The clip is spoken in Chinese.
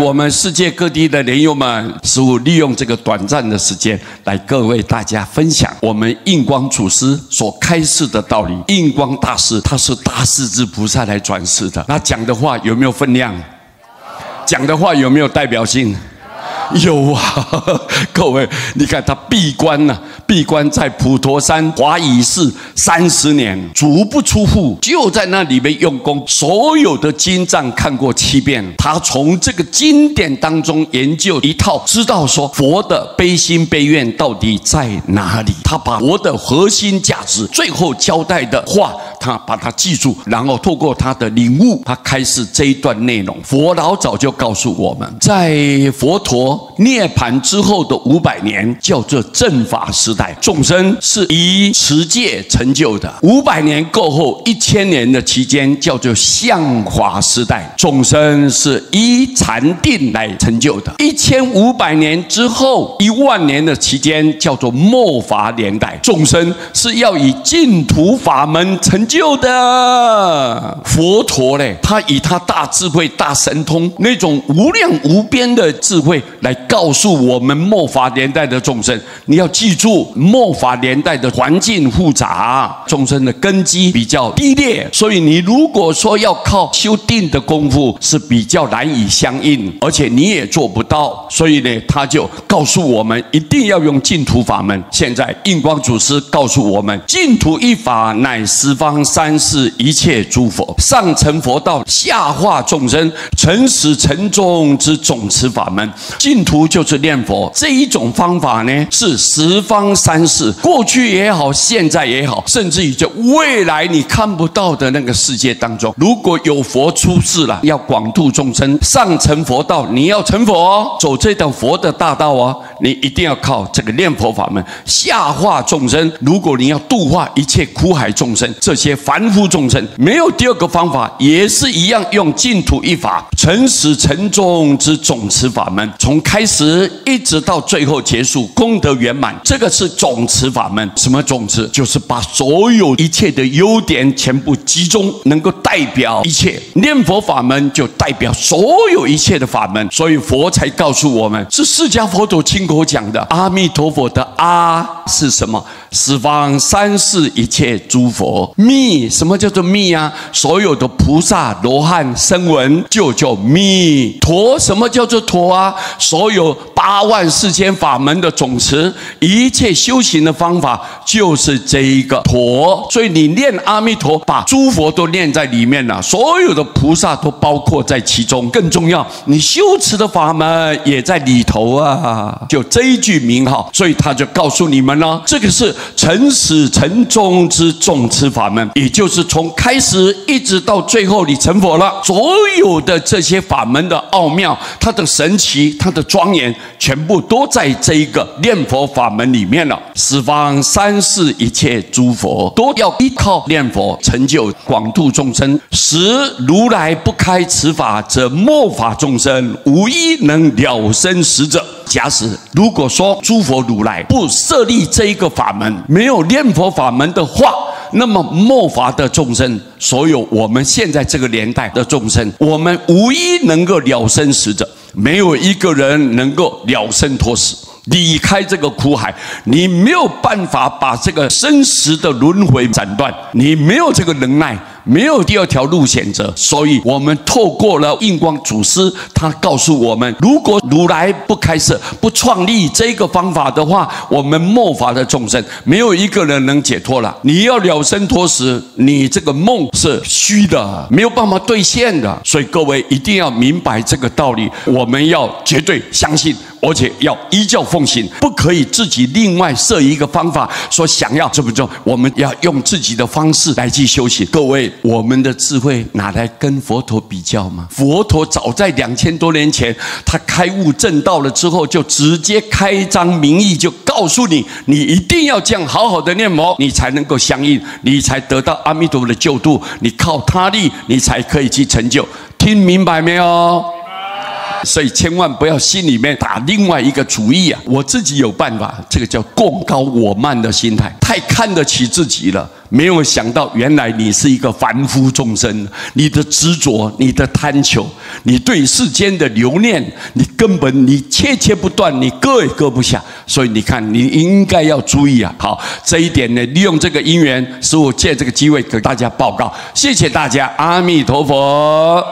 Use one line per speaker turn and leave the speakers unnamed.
我们世界各地的莲友们，师父利用这个短暂的时间，来各位大家分享我们印光祖师所开示的道理。印光大师他是大势至菩萨来转世的，那讲的话有没有分量？讲的话有没有代表性？有啊，各位，你看他闭关呢，闭关在普陀山华夷寺30年，足不出户，就在那里面用功，所有的经藏看过7遍。他从这个经典当中研究一套，知道说佛的悲心悲愿到底在哪里。他把佛的核心价值最后交代的话，他把它记住，然后透过他的领悟，他开始这一段内容。佛老早就告诉我们，在佛陀涅槃之后的500年叫做正法时代，众生是以持戒成就的。500年过后1000年的期间叫做相法时代，众生是以禅定来成就的。1500年之后10000年的期间叫做末法年代，众生是要以净土法门成就的。佛陀呢，他以他大智慧大神通那种无量无边的智慧来告诉我们末法年代的众生，你要记住，末法年代的环境复杂，众生的根基比较低劣，所以你如果说要靠修定的功夫是比较难以相应，而且你也做不到。所以呢，他就告诉我们一定要用净土法门。现在印光祖师告诉我们，净土一法乃十方三世一切诸佛，上成佛道，下化众生，成始成终之总持法门。净土就是念佛，这一种方法呢，是十方三世，过去也好，现在也好，甚至于就未来你看不到的那个世界当中，如果有佛出世了，要广度众生，上成佛道，你要成佛哦，走这条佛的大道哦，你一定要靠这个念佛法门。下化众生，如果你要度化一切苦海众生，这些凡夫众生，没有第二个方法，也是一样用净土一法，成始成终之总持法门，从开始一直到最后结束，功德圆满，这个是总持法门。什么总持？就是把所有一切的优点全部集中，能够代表一切。念佛法门就代表所有一切的法门，所以佛才告诉我们，是释迦佛陀亲口讲的。阿弥陀佛的阿是什么？十方三世一切诸佛。密，什么叫做密啊？所有的菩萨罗汉声闻就叫密。陀，什么叫做陀啊？所有84000法门的总持，一切修行的方法就是这一个陀。所以你念阿弥陀，把诸佛都念在里面了，所有的菩萨都包括在其中。更重要，你修持的法门也在里头啊，就这一句名号。所以他就告诉你们了，这个是成始成终之总持法门，也就是从开始一直到最后你成佛了，所有的这些法门的奥妙，它的神奇，它的庄严，全部都在这一个念佛法门里面了。十方三世一切诸佛都要依靠念佛成就广度众生。使如来不开此法则，末法众生无一能了生死者。假使如果说诸佛如来不设立这一个法门，没有念佛法门的话，那么末法的众生，所有我们现在这个年代的众生，我们无一能够了生死者，没有一个人能够了生脱死，离开这个苦海，你没有办法把这个生死的轮回斩断，你没有这个能耐，没有第二条路选择。所以我们透过了印光祖师，他告诉我们，如果如来不开设，不创立这个方法的话，我们末法的众生没有一个人能解脱了。你要了生脱死，你这个梦是虚的，没有办法兑现的。所以各位一定要明白这个道理，我们要绝对相信，而且要依教奉行，不可以自己另外设一个方法，说想要这不就，我们要用自己的方式来去修行。各位，我们的智慧拿来跟佛陀比较吗？佛陀早在2000多年前，他开悟证道了之后，就直接开张明义，就告诉你，你一定要这样好好的念佛，你才能够相应，你才得到阿弥陀佛的救度，你靠他力，你才可以去成就。听明白没有？所以千万不要心里面打另外一个主意啊！我自己有办法，这个叫共高我慢的心态，太看得起自己了。没有想到，原来你是一个凡夫众生，你的执着、你的贪求、你对世间的留念，你根本切不断，你割也割不下。所以你看，你应该要注意啊！好，这一点呢，利用这个因缘，使我借这个机会给大家报告。谢谢大家，阿弥陀佛。